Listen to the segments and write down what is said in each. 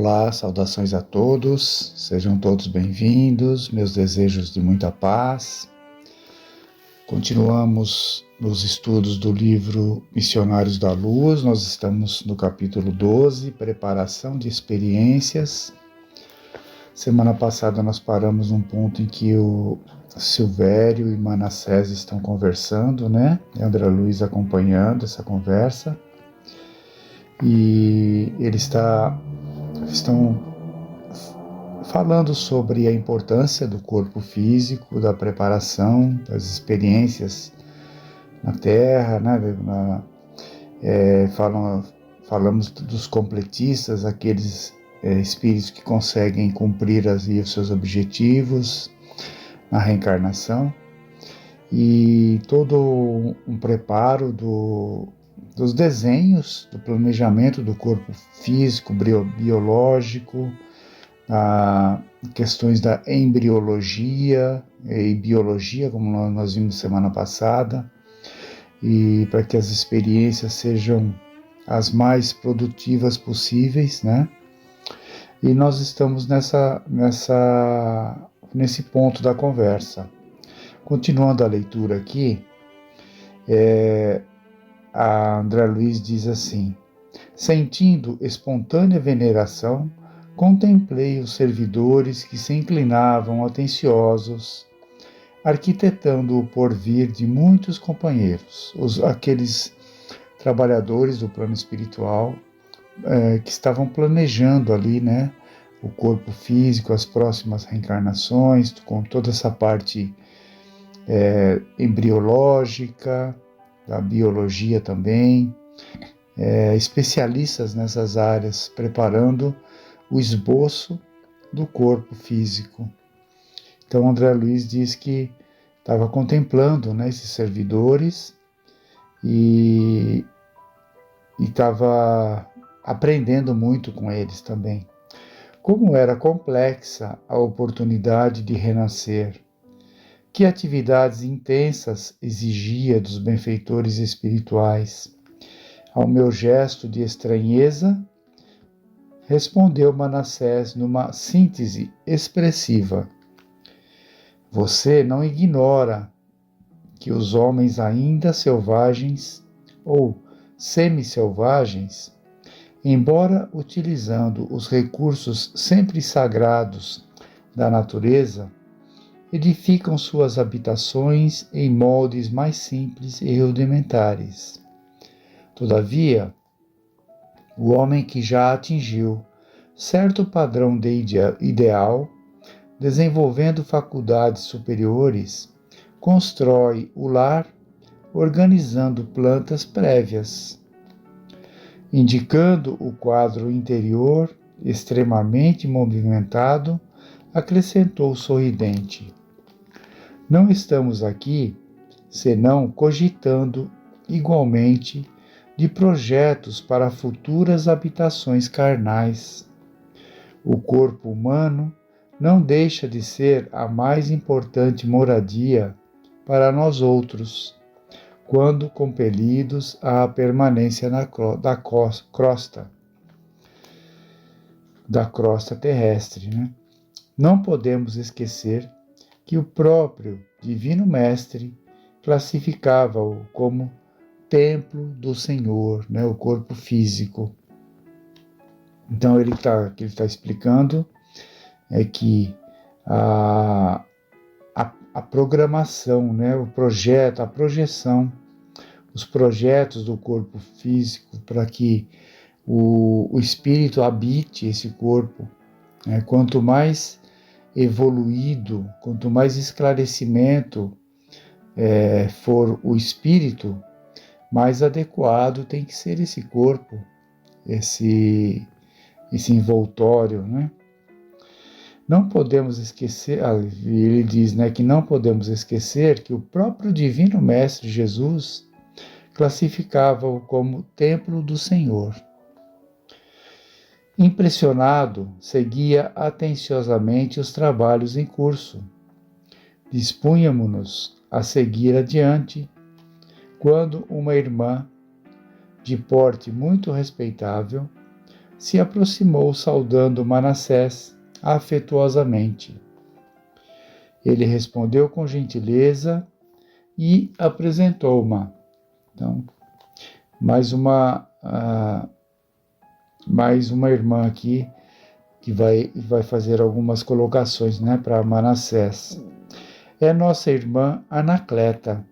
Olá, saudações a todos, sejam todos bem-vindos, meus desejos de muita paz. Continuamos nos estudos do livro Missionários da Luz, nós estamos no capítulo 12, Preparação de Experiências. Semana passada nós paramos num ponto em que o Silvério e Manassés estão conversando, né? E André Luiz acompanhando essa conversa. E eles estão falando sobre a importância do corpo físico, da preparação, das experiências na Terra, né? Falamos dos completistas, aqueles espíritos que conseguem cumprir os seus objetivos na reencarnação, e todo um preparo dos desenhos, do planejamento do corpo físico, biológico, questões da embriologia e biologia, como nós vimos semana passada, e para que as experiências sejam as mais produtivas possíveis, né? E nós estamos nesse ponto da conversa. Continuando a leitura aqui, a André Luiz diz assim: sentindo espontânea veneração, contemplei os servidores que se inclinavam atenciosos, arquitetando o porvir de muitos companheiros, aqueles trabalhadores do plano espiritual que estavam planejando ali, né, o corpo físico, as próximas reencarnações, com toda essa parte embriológica, da biologia também, especialistas nessas áreas, preparando o esboço do corpo físico. Então André Luiz diz que estava contemplando, né, esses servidores e estava aprendendo muito com eles também. Como era complexa a oportunidade de renascer, que atividades intensas exigia dos benfeitores espirituais. Ao meu gesto de estranheza, respondeu Manassés numa síntese expressiva: você não ignora que os homens ainda selvagens ou semi-selvagens, embora utilizando os recursos sempre sagrados da natureza, edificam suas habitações em moldes mais simples e rudimentares. Todavia, o homem que já atingiu certo padrão de ideal, desenvolvendo faculdades superiores, constrói o lar organizando plantas prévias, indicando o quadro interior extremamente movimentado, acrescentou sorridente: não estamos aqui senão cogitando igualmente de projetos para futuras habitações carnais. O corpo humano não deixa de ser a mais importante moradia para nós outros, quando compelidos à permanência da crosta terrestre, né? Não podemos esquecer que o próprio Divino Mestre classificava-o como templo do Senhor, né, o corpo físico. Então ele está explicando que a programação, né, o projeto, a projeção, os projetos do corpo físico para que o espírito habite esse corpo, né, quanto mais evoluído, quanto mais esclarecimento for o espírito, mais adequado tem que ser esse corpo, esse envoltório, né? Não podemos esquecer, ele diz, né, que não podemos esquecer que o próprio Divino Mestre Jesus classificava-o como templo do Senhor. Impressionado, seguia atenciosamente os trabalhos em curso. Dispunhamo-nos a seguir adiante, quando uma irmã, de porte muito respeitável, se aproximou saudando Manassés afetuosamente. Ele respondeu com gentileza e apresentou-ma. Então, mais uma irmã aqui que vai fazer algumas colocações, né, para Manassés. É nossa irmã Anacleta.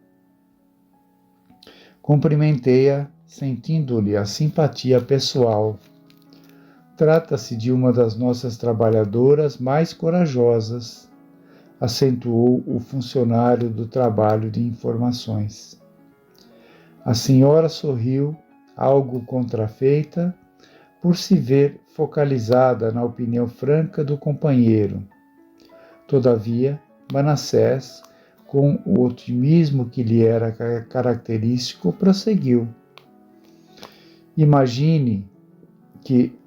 Cumprimentei-a, sentindo-lhe a simpatia pessoal. Trata-se de uma das nossas trabalhadoras mais corajosas, acentuou o funcionário do trabalho de informações. A senhora sorriu, algo contrafeita, por se ver focalizada na opinião franca do companheiro. Todavia, Manassés, com o otimismo que lhe era característico, prosseguiu. Imagine que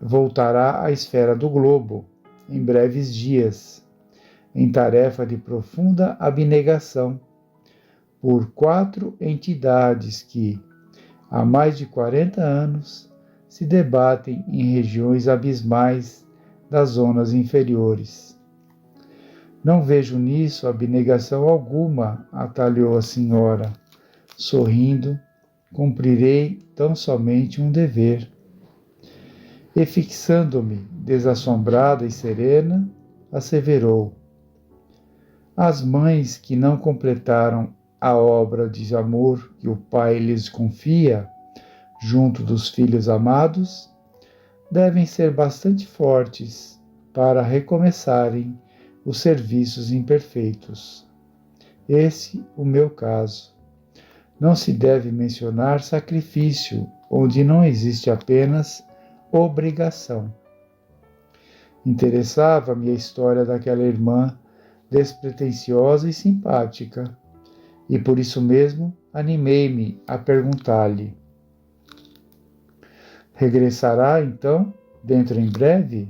voltará à esfera do globo, em breves dias, em tarefa de profunda abnegação, por 4 entidades que, há mais de 40 anos, se debatem em regiões abismais das zonas inferiores. Não vejo nisso abnegação alguma, atalhou a senhora, sorrindo, cumprirei tão somente um dever. E fixando-me, desassombrada e serena, asseverou: as mães que não completaram a obra de amor que o Pai lhes confia, junto dos filhos amados, devem ser bastante fortes para recomeçarem os serviços imperfeitos. Esse o meu caso. Não se deve mencionar sacrifício, onde não existe apenas obrigação. Interessava-me a história daquela irmã despretensiosa e simpática, e por isso mesmo animei-me a perguntar-lhe: regressará, então, dentro em breve?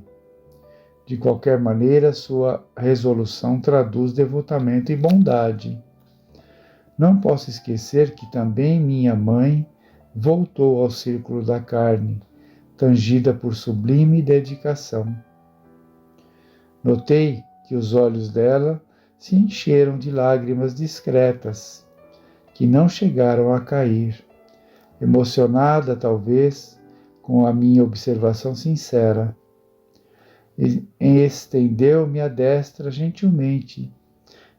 De qualquer maneira, sua resolução traduz devotamento e bondade. Não posso esquecer que também minha mãe voltou ao círculo da carne, tangida por sublime dedicação. Notei que os olhos dela se encheram de lágrimas discretas, que não chegaram a cair, emocionada, talvez, com a minha observação sincera. E estendeu-me a destra gentilmente,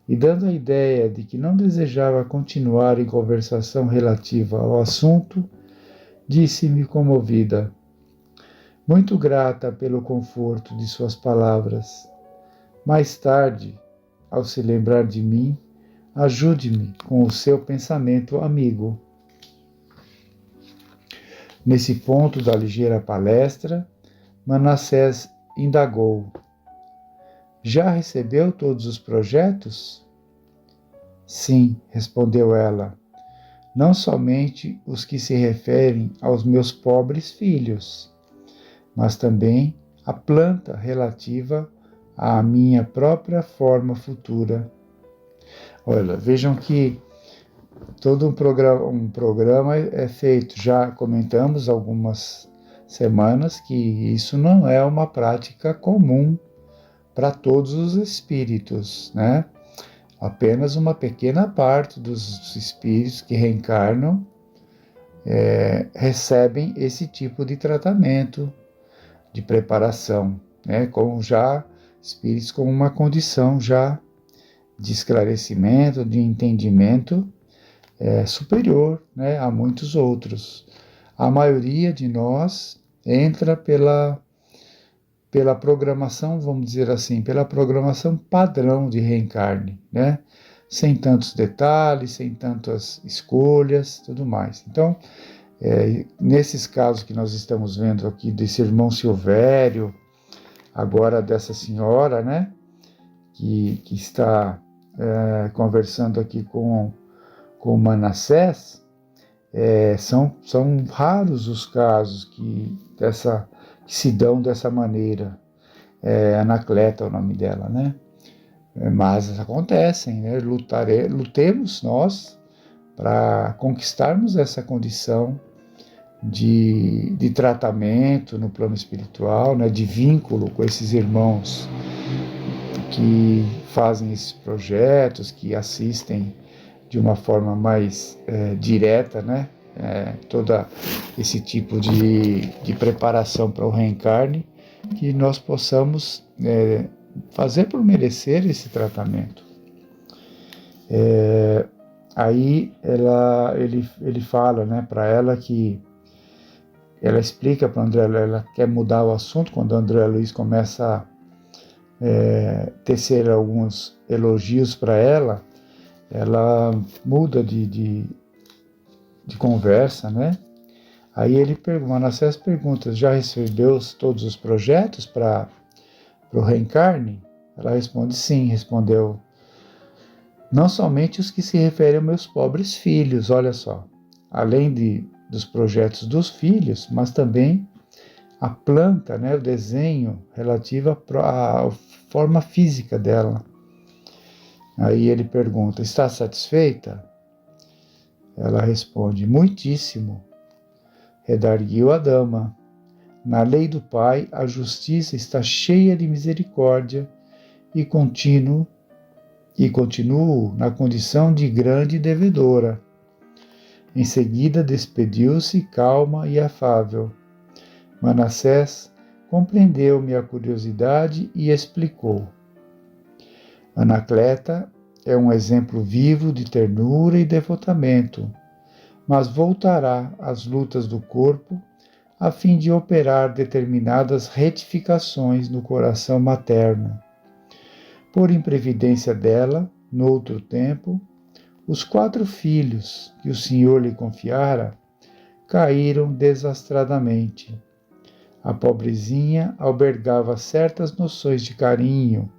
e dando a ideia de que não desejava continuar em conversação relativa ao assunto, disse-me comovida: muito grata pelo conforto de suas palavras. Mais tarde, ao se lembrar de mim, ajude-me com o seu pensamento amigo. Nesse ponto da ligeira palestra, Manassés indagou: já recebeu todos os projetos? Sim, respondeu ela, não somente os que se referem aos meus pobres filhos, mas também a planta relativa à minha própria forma futura. Olha, vejam que todo um programa é feito, já comentamos algumas semanas que isso não é uma prática comum para todos os espíritos, né? Apenas uma pequena parte dos espíritos que reencarnam recebem esse tipo de tratamento, de preparação, né? Com já espíritos com uma condição já de esclarecimento, de entendimento superior, né, a muitos outros. A maioria de nós entra pela programação, vamos dizer assim, pela programação padrão de reencarne, né? Sem tantos detalhes, sem tantas escolhas, tudo mais. Então, nesses casos que nós estamos vendo aqui, desse irmão Silvério, agora dessa senhora, né, que está conversando aqui com Manassés, são raros os casos que se dão dessa maneira. Anacleta é o nome dela, né? Mas acontecem, né? Lutemos nós para conquistarmos essa condição de tratamento no plano espiritual, né, de vínculo com esses irmãos que fazem esses projetos, que assistem de uma forma mais direta, né, todo esse tipo de preparação para o reencarne, que nós possamos fazer por merecer esse tratamento. Aí ele fala, né, para ela que ela explica para André, ela quer mudar o assunto quando o André Luiz começa a tecer alguns elogios para ela muda de conversa, né? Aí ele pergunta, Manassés pergunta, já recebeu todos os projetos para o reencarne? Ela responde, sim, respondeu. Não somente os que se referem aos meus pobres filhos, olha só, além dos projetos dos filhos, mas também a planta, né, o desenho relativo à forma física dela. Aí ele pergunta, está satisfeita? Ela responde, muitíssimo. Redarguiu a dama. Na lei do Pai, a justiça está cheia de misericórdia e continuo na condição de grande devedora. Em seguida despediu-se calma e afável. Manassés compreendeu minha curiosidade e explicou. Anacleta é um exemplo vivo de ternura e devotamento, mas voltará às lutas do corpo a fim de operar determinadas retificações no coração materno. Por imprevidência dela, noutro tempo, os 4 filhos que o Senhor lhe confiara caíram desastradamente. A pobrezinha albergava certas noções de carinho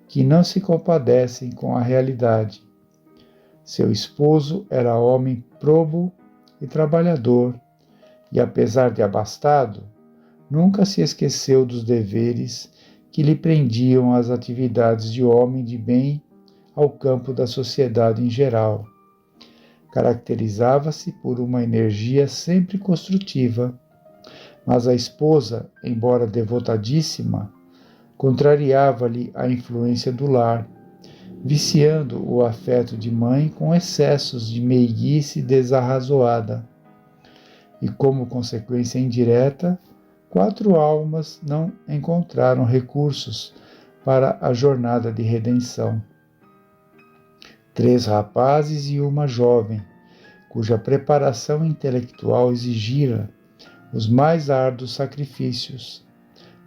que não se compadecem com a realidade. Seu esposo era homem probo e trabalhador, e apesar de abastado, nunca se esqueceu dos deveres que lhe prendiam às atividades de homem de bem ao campo da sociedade em geral. Caracterizava-se por uma energia sempre construtiva, mas a esposa, embora devotadíssima, contrariava-lhe a influência do lar, viciando o afeto de mãe com excessos de meiguice desarrazoada. E como consequência indireta, 4 almas não encontraram recursos para a jornada de redenção. 3 rapazes e uma jovem, cuja preparação intelectual exigira os mais árduos sacrifícios,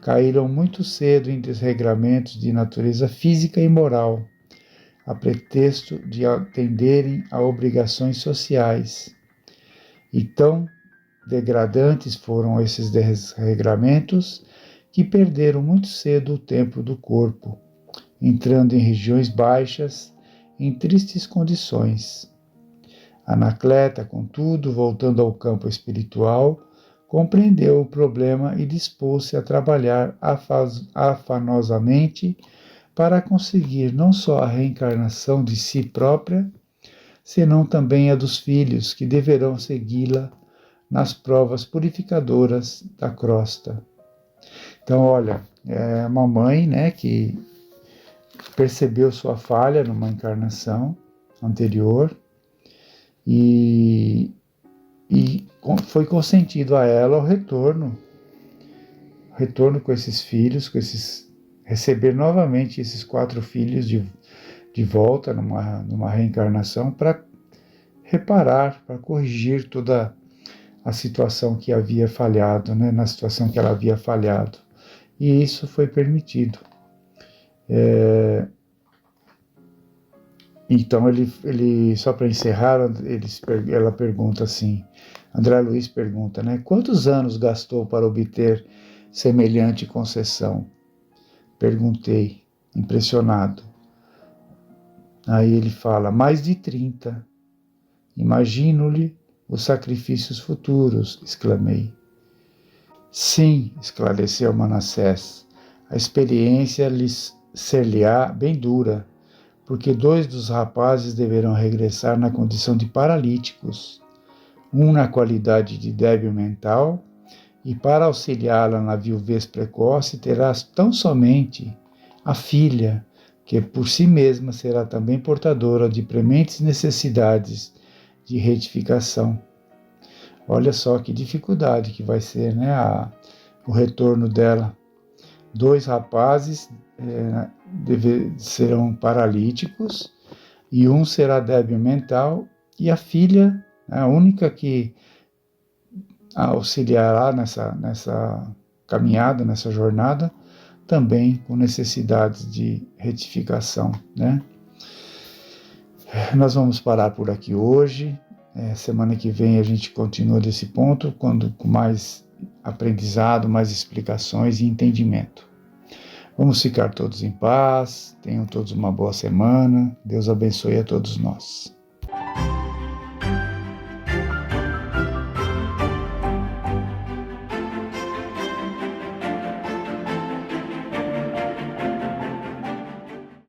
caíram muito cedo em desregramentos de natureza física e moral, a pretexto de atenderem a obrigações sociais. E tão degradantes foram esses desregramentos que perderam muito cedo o tempo do corpo, entrando em regiões baixas, em tristes condições. Anacleta, contudo, voltando ao campo espiritual, compreendeu o problema e dispôs-se a trabalhar afanosamente para conseguir não só a reencarnação de si própria, senão também a dos filhos que deverão segui-la nas provas purificadoras da crosta. Então, olha, é uma mãe, né, que percebeu sua falha numa encarnação anterior e foi consentido a ela o retorno com esses filhos, receber novamente esses 4 filhos de volta numa reencarnação para reparar, para corrigir toda a situação que havia falhado, né, na situação que ela havia falhado. E isso foi permitido. Então, ele só para encerrar, ela pergunta assim, André Luiz pergunta, né, quantos anos gastou para obter semelhante concessão? Perguntei, impressionado. Aí ele fala, mais de 30. Imagino-lhe os sacrifícios futuros, exclamei. Sim, esclareceu Manassés, a experiência lhes ser-lhe-á bem dura, porque 2 dos rapazes deverão regressar na condição de paralíticos. um na qualidade de débil mental, e para auxiliá-la na viuvez precoce terás tão somente a filha, que por si mesma será também portadora de prementes necessidades de retificação. Olha só que dificuldade que vai ser, né, o retorno dela. 2 rapazes serão paralíticos, e um será débil mental, e a filha, a única que auxiliará nessa caminhada, nessa jornada, também com necessidades de retificação, né? Nós vamos parar por aqui hoje. Semana que vem a gente continua desse ponto, com mais aprendizado, mais explicações e entendimento. Vamos ficar todos em paz, tenham todos uma boa semana, Deus abençoe a todos nós.